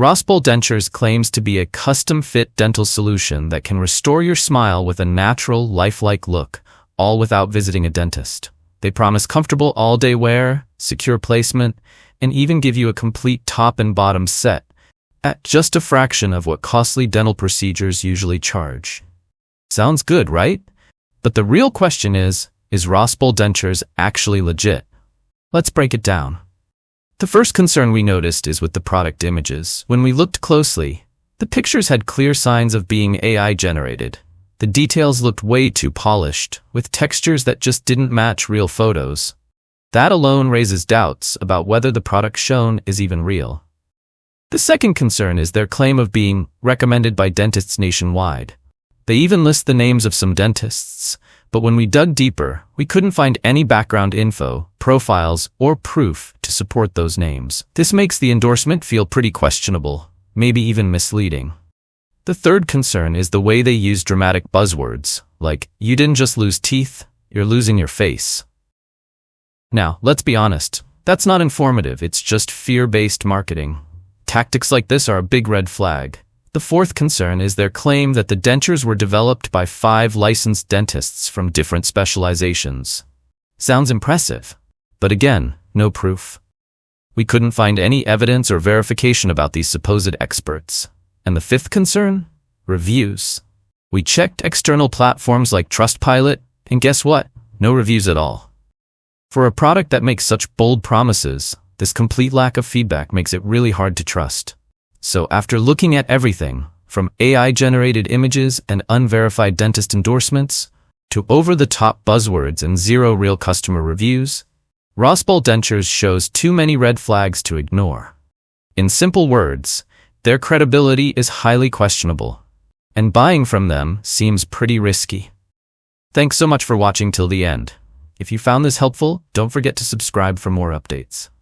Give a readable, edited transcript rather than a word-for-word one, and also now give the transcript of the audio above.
Rospol Dentures claims to be a custom-fit dental solution that can restore your smile with a natural, lifelike look, all without visiting a dentist. They promise comfortable all-day wear, secure placement, and even give you a complete top and bottom set at just a fraction of what costly dental procedures usually charge. Sounds good, right? But the real question is Rospol Dentures actually legit? Let's break it down. The first concern we noticed is with the product images. When we looked closely, the pictures had clear signs of being AI generated. The details looked way too polished, with textures that just didn't match real photos. That alone raises doubts about whether the product shown is even real. The second concern is their claim of being recommended by dentists nationwide. They even list the names of some dentists, but when we dug deeper, we couldn't find any background info, profiles, or proof to support those names. This makes the endorsement feel pretty questionable, maybe even misleading. The third concern is the way they use dramatic buzzwords, like, "You didn't just lose teeth, you're losing your face." Now, let's be honest, that's not informative, it's just fear-based marketing. Tactics like this are a big red flag. The fourth concern is their claim that the dentures were developed by 5 licensed dentists from different specializations. Sounds impressive, but again, no proof. We couldn't find any evidence or verification about these supposed experts. And the fifth concern? Reviews. We checked external platforms like Trustpilot, and guess what? No reviews at all. For a product that makes such bold promises, this complete lack of feedback makes it really hard to trust. So after looking at everything, from AI-generated images and unverified dentist endorsements, to over-the-top buzzwords and 0 real customer reviews, Rospol Dentures shows too many red flags to ignore. In simple words, their credibility is highly questionable, and buying from them seems pretty risky. Thanks so much for watching till the end. If you found this helpful, don't forget to subscribe for more updates.